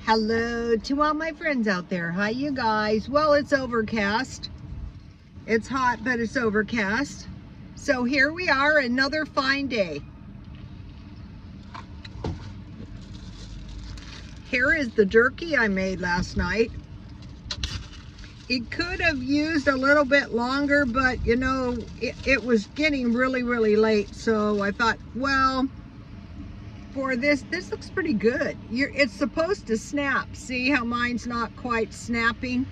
Hello to all my friends out there. Hi, you guys. Well, it's overcast. It's hot, but it's overcast. So here we are, another fine day. Here is the jerky I made last night. It could have used a little bit longer, but you know, it was getting really late. So I thought, well, for this looks pretty good. It's supposed to snap. See how mine's not quite snapping?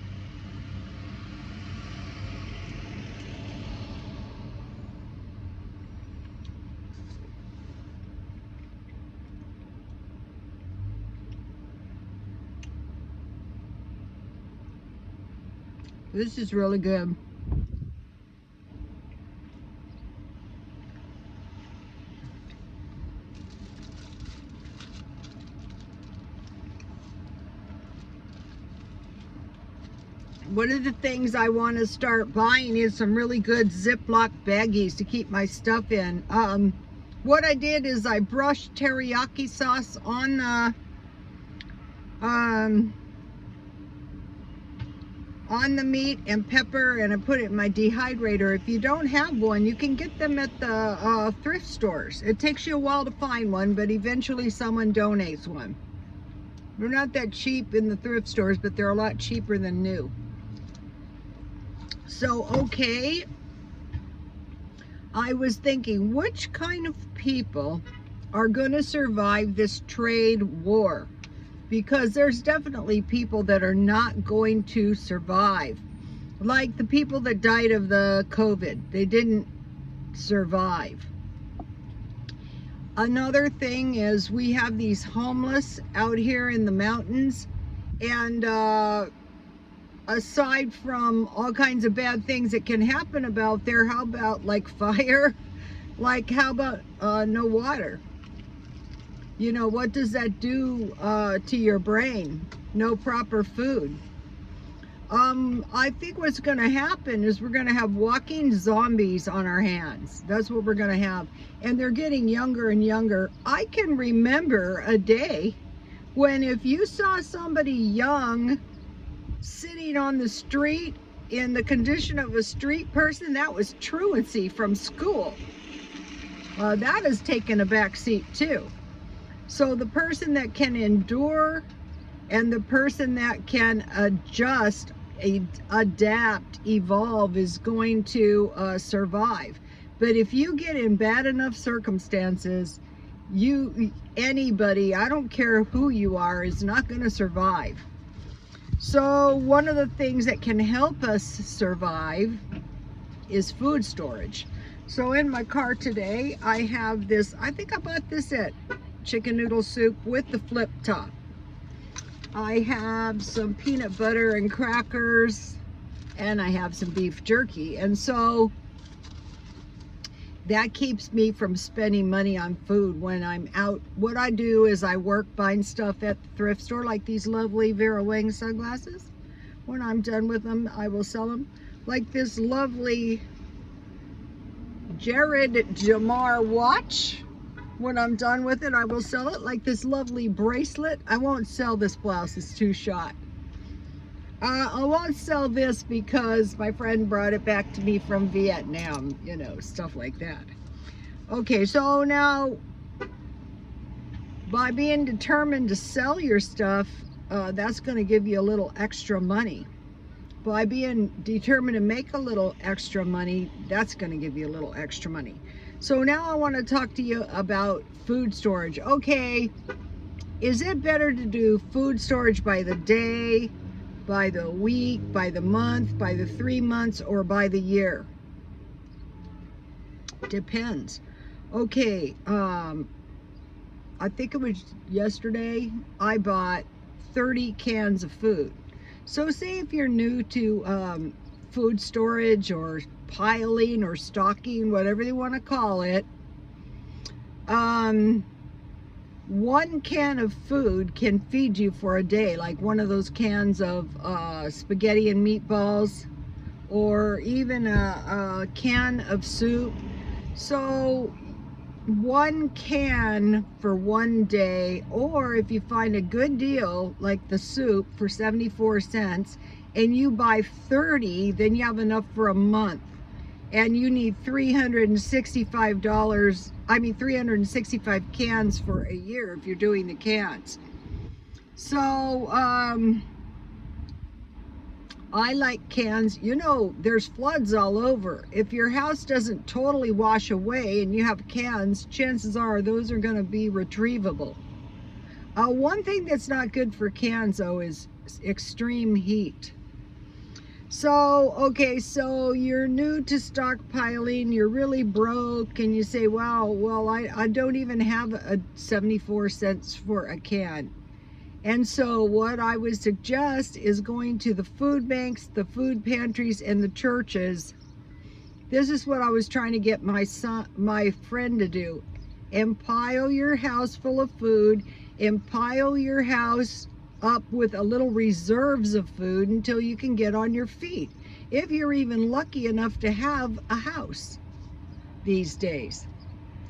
This is really good. One of the things I want to start buying is some really good Ziploc baggies to keep my stuff in. What I did is I brushed teriyaki sauce on the meat and pepper, and I put it in my dehydrator. If you don't have one, you can get them at the thrift stores. It takes you a while to find one, but eventually someone donates one. They're not that cheap in the thrift stores, but they're a lot cheaper than new. So, okay, I was thinking, which kind of people are going to survive this trade war? Because there's definitely people that are not going to survive. Like the people that died of the COVID, they didn't survive. Another thing is we have these homeless out here in the mountains, and aside from all kinds of bad things that can happen about there, how about like fire? Like how about no water? You know, what does that do to your brain? No proper food. I think what's going to happen is we're going to have walking zombies on our hands. That's what we're going to have. And they're getting younger and younger. I can remember a day when if you saw somebody young sitting on the street in the condition of a street person, that was truancy from school. That has taken a back seat too. So the person that can endure and the person that can adjust, adapt, evolve is going to survive. But if you get in bad enough circumstances, anybody, I don't care who you are, is not going to survive. So one of the things that can help us survive is food storage. So in my car today, I have this, I think I bought this at chicken noodle soup with the flip top. I have some peanut butter and crackers, and I have some beef jerky. And so that keeps me from spending money on food when I'm out. What I do is I work buying stuff at the thrift store, like these lovely Vera Wang sunglasses. When I'm done with them, I will sell them. Like this lovely Jared Jamar watch. When I'm done with it, I will sell it. Like this lovely bracelet. I won't sell this blouse, it's too short. I won't sell this because my friend brought it back to me from Vietnam, you know, stuff like that. Okay, so now, by being determined to sell your stuff, that's going to give you a little extra money. By being determined to make a little extra money, that's going to give you a little extra money. So now I want to talk to you about food storage. Okay, is it better to do food storage by the day, by the week, by the month, by the 3 months, or by the year? Depends. Okay, I think it was yesterday, I bought 30 cans of food. So say if you're new to food storage or piling or stocking, whatever they want to call it, 1 can of food can feed you for a day, like one of those cans of spaghetti and meatballs, or even a can of soup. So one can for one day, or if you find a good deal like the soup for 74 cents and you buy 30, then you have enough for a month. And you need $365 cans for a year if you're doing the cans. So I like cans. You know, there's floods all over. If your house doesn't totally wash away and you have cans, chances are those are going to be retrievable. One thing that's not good for cans, though, is extreme heat. So, okay, so you're new to stockpiling, you're really broke, and you say, wow, well, I don't even have a 74 cents for a can. And so what I would suggest is going to the food banks, the food pantries, and the churches. This is what I was trying to get my friend to do. Empile your house full of food, empile your house up with a little reserves of food until you can get on your feet, if you're even lucky enough to have a house these days,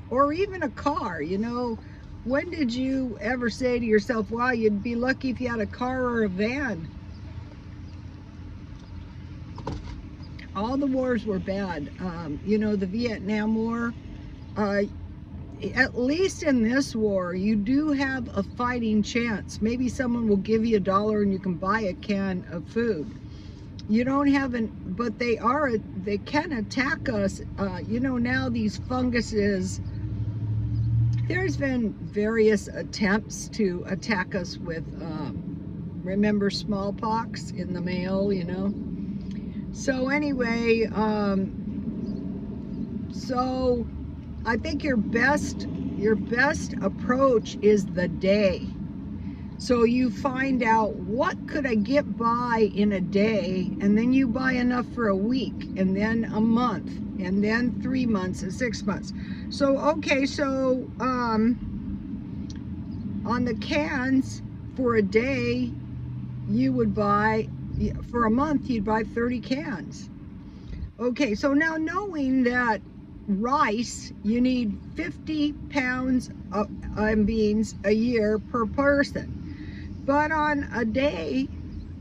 or even a car. You know, when did you ever say to yourself, wow, you'd be lucky if you had a car or a van? All the wars were bad. You know, the Vietnam War, at least in this war, you do have a fighting chance. Maybe someone will give you $1 and you can buy a can of food. You don't have but they can attack us. You know, now these funguses, there's been various attempts to attack us with, remember smallpox in the mail, you know? So anyway, so I think your best approach is the day. So you find out, what could I get by in a day, and then you buy enough for a week, and then a month, and then 3 months and 6 months. So okay, so on the cans for a day, you would buy, for a month you'd buy 30 cans. Okay, so now knowing that rice, you need 50 pounds of beans a year per person. But on a day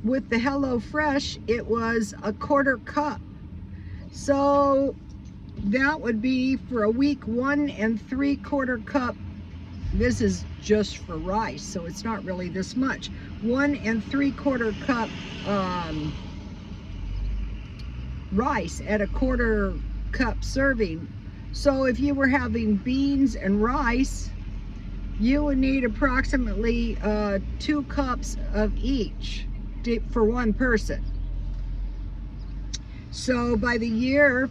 with the Hello Fresh, it was a 1/4 cup. So that would be for a week 1 3/4 cup. This is just for rice, so it's not really this much. 1 3/4 cup rice at a 1/4 cup serving. So if you were having beans and rice, you would need approximately 2 cups of each for one person. So by the year,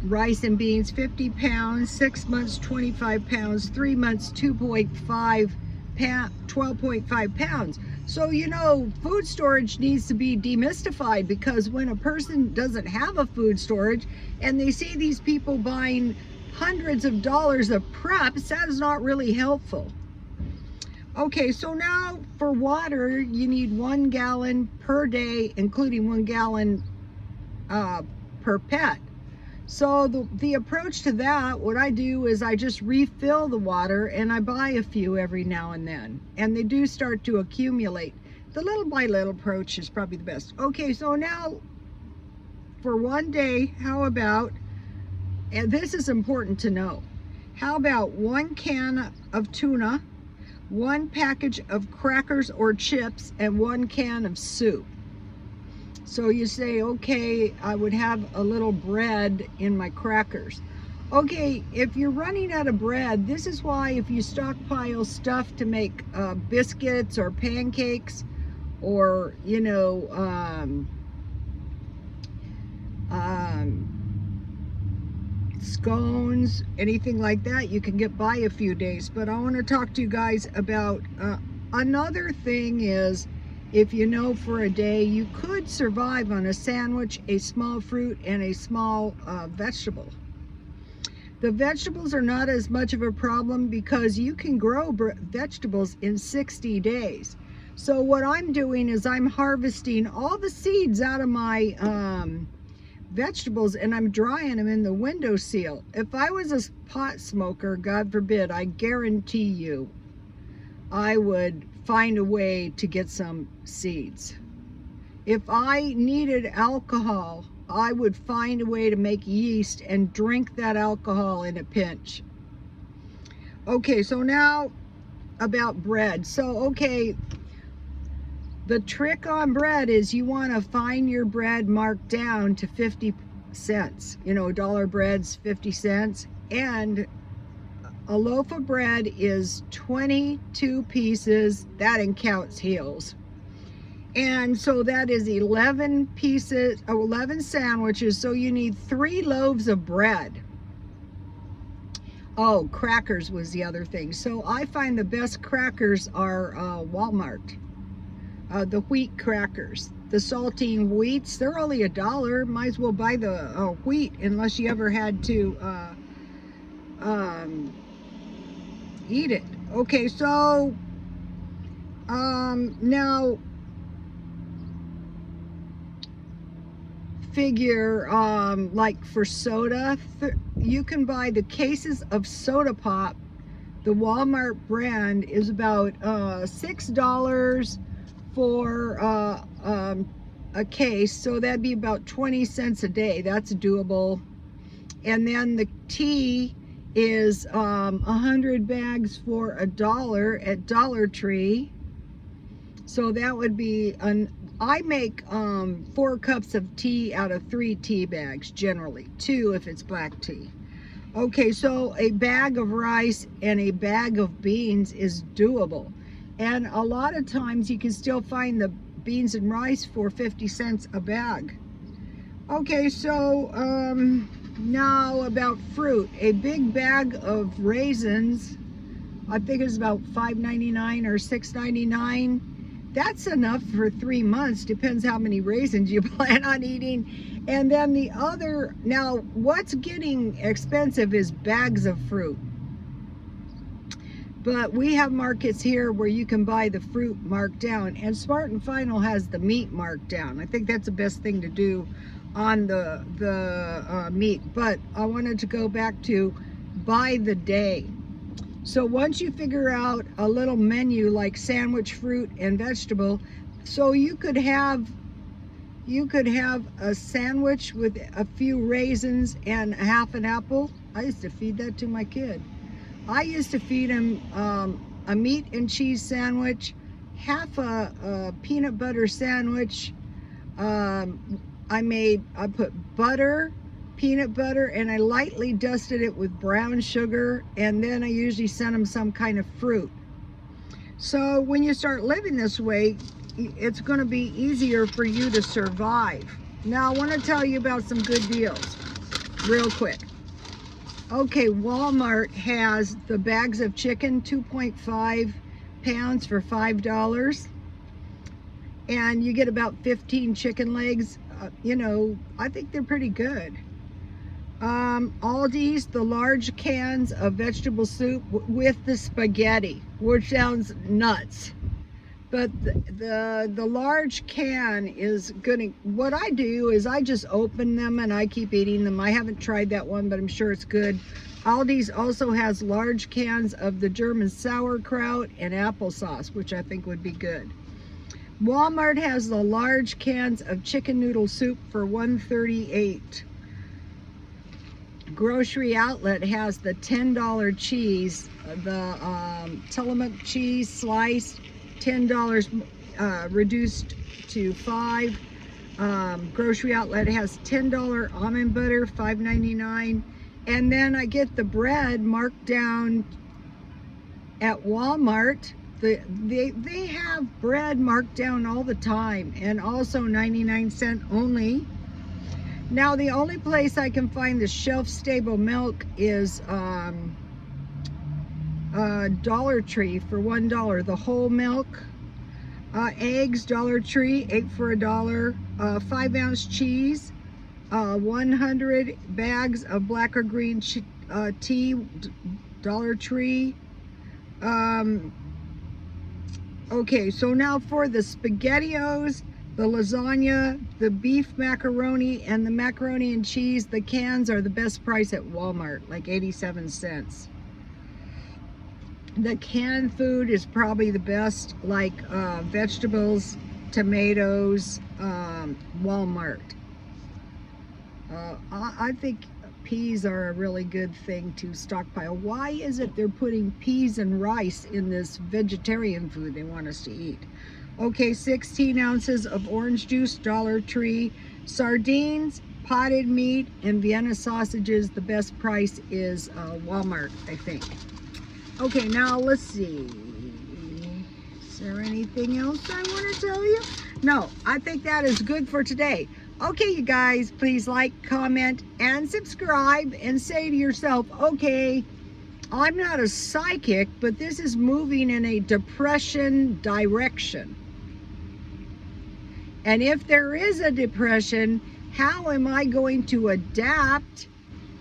rice and beans 50 pounds, 6 months 25 pounds, 3 months 12.5 pounds. So, you know, food storage needs to be demystified, because when a person doesn't have a food storage and they see these people buying hundreds of dollars of preps, that is not really helpful. Okay, so now for water, you need 1 gallon per day, including 1 gallon per pet. So the approach to that, what I do is I just refill the water, and I buy a few every now and then, and they do start to accumulate. The little by little approach is probably the best. Okay, so now for one day, how about, and this is important to know, how about 1 can of tuna, 1 package of crackers or chips, and 1 can of soup? So you say, okay, I would have a little bread in my crackers. Okay, if you're running out of bread, this is why if you stockpile stuff to make biscuits or pancakes, or, you know, scones, anything like that, you can get by a few days. But I want to talk to you guys about another thing is, if you know for a day, you could survive on a sandwich, a small fruit, and a small vegetable. The vegetables are not as much of a problem because you can grow vegetables in 60 days. So what I'm doing is I'm harvesting all the seeds out of my vegetables and I'm drying them in the window seal. If I was a pot smoker, God forbid, I guarantee you, I would find a way to get some seeds. If I needed alcohol, I would find a way to make yeast and drink that alcohol in a pinch. Okay, so now about bread. So, okay, the trick on bread is you want to find your bread marked down to 50 cents. You know, dollar bread's 50 cents. And a loaf of bread is 22 pieces. That counts heels. And so that is 11 pieces, 11 sandwiches. So you need 3 loaves of bread. Oh, crackers was the other thing. So I find the best crackers are Walmart. The wheat crackers. The saltine wheats, they're only $1. Might as well buy the wheat unless you ever had to eat it. Okay, so now figure like for soda, you can buy the cases of soda pop. The Walmart brand is about $6 for a case, so that'd be about 20 cents a day. That's doable. And then the tea is 100 bags for $1 at Dollar Tree. So that would be I make 4 cups of tea out of 3 tea bags, generally 2 if it's black tea. Okay, so a bag of rice and a bag of beans is doable. And a lot of times you can still find the beans and rice for 50 cents a bag. Okay, so now about fruit. A big bag of raisins, I think it's about $5.99 or $6.99. That's enough for 3 months, depends how many raisins you plan on eating. And then the other, now what's getting expensive is bags of fruit. But we have markets here where you can buy the fruit marked down, and Smart and Final has the meat marked down. I think that's the best thing to do on the meat. But I wanted to go back to by the day. So once you figure out a little menu like sandwich, fruit, and vegetable, so you could have a sandwich with a few raisins and half an apple. I used to feed that to my kid. I used to feed him a meat and cheese sandwich, half a peanut butter sandwich. I put butter, peanut butter, and I lightly dusted it with brown sugar, and then I usually sent him some kind of fruit. So when you start living this way, it's going to be easier for you to survive. Now I want to tell you about some good deals real quick. Okay, Walmart has the bags of chicken, 2.5 pounds for $5. And you get about 15 chicken legs. You know, I think they're pretty good. Aldi's, the large cans of vegetable soup with the spaghetti, which sounds nuts. But the large can is gonna, what I do is I just open them and I keep eating them. I haven't tried that one, but I'm sure it's good. Aldi's also has large cans of the German sauerkraut and applesauce, which I think would be good. Walmart has the large cans of chicken noodle soup for $1.38. Grocery Outlet has the $10 cheese, the Tillamook cheese sliced, $10 reduced to $5. Grocery Outlet has $10 almond butter, $5.99. And then I get the bread marked down at Walmart. They have bread marked down all the time, and also 99-cent only. Now the only place I can find the shelf-stable milk is Dollar Tree for $1. The whole milk. Eggs, Dollar Tree, 8 for $1. 5-ounce cheese. 100 bags of black or green tea, Dollar Tree. Okay, so now for the SpaghettiOs, The lasagna, the beef macaroni, and the macaroni and cheese, the cans are the best price at Walmart, like 87 cents. The canned food is probably the best, like vegetables, tomatoes, Walmart. I think peas are a really good thing to stockpile. Why is it they're putting peas and rice in this vegetarian food they want us to eat? Okay, 16 ounces of orange juice, Dollar Tree. Sardines, potted meat, and Vienna sausages. The best price is Walmart, I think. Okay, now let's see. Is there anything else I want to tell you? No, I think that is good for today. Okay, you guys, please like, comment, and subscribe, and say to yourself, okay, I'm not a psychic, but this is moving in a depression direction. And if there is a depression, how am I going to adapt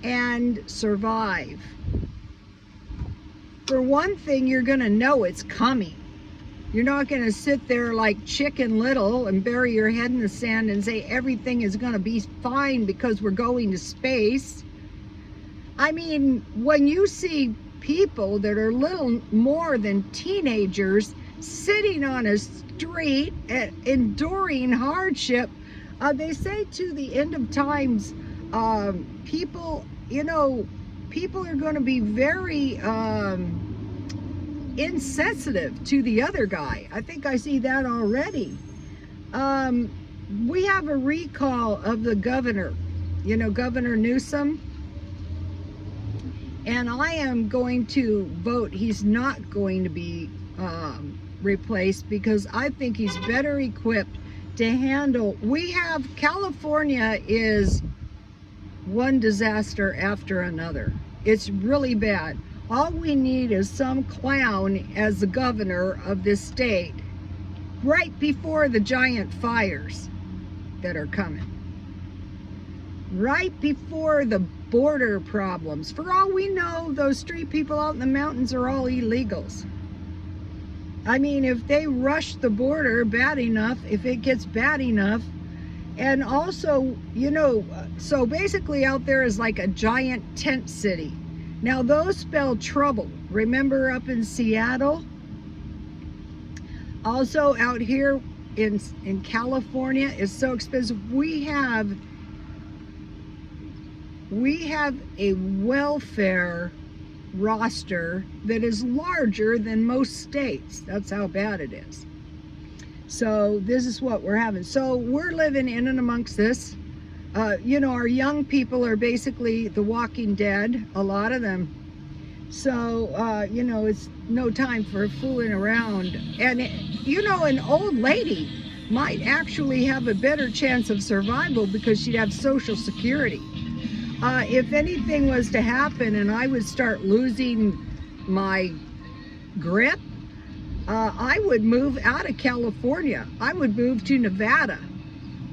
and survive? For one thing, you're going to know it's coming. You're not going to sit there like Chicken Little and bury your head in the sand and say everything is going to be fine because we're going to space. I mean, when you see people that are little more than teenagers sitting on a street enduring hardship, they say to the end of times, people, you know, people are going to be very insensitive to the other guy. I think I see that already. We have a recall of the governor, you know, Governor Newsom, and I am going to vote he's not going to be replaced because I think he's better equipped to handle. We have, California is one disaster after another. It's really bad. All we need is some clown as the governor of this state right before the giant fires that are coming. Right before the border problems. For all we know, those street people out in the mountains are all illegals. I mean, if they rush the border bad enough, if it gets bad enough, and also, you know, so basically out there is like a giant tent city. Now those spell trouble. Remember up in Seattle? Also out here in California is so expensive. We have a welfare roster that is larger than most states. That's how bad it is. So this is what we're having. So we're living in and amongst this. You know, our young people are basically the walking dead, a lot of them. So, you know, it's no time for fooling around. And, you know, an old lady might actually have a better chance of survival because she'd have Social Security. If anything was to happen and I would start losing my grip, I would move out of California. I would move to Nevada.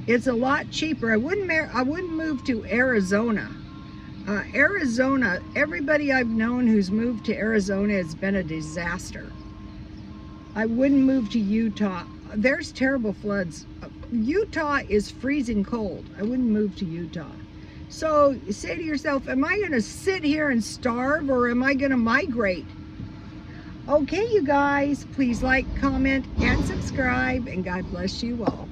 It's a lot cheaper. I wouldn't move to Arizona. Arizona, everybody I've known who's moved to Arizona has been a disaster. I wouldn't move to Utah. There's terrible floods. Utah is freezing cold. I wouldn't move to Utah. So say to yourself, am I going to sit here and starve or am I going to migrate? Okay, you guys, please like, comment, and subscribe, and God bless you all.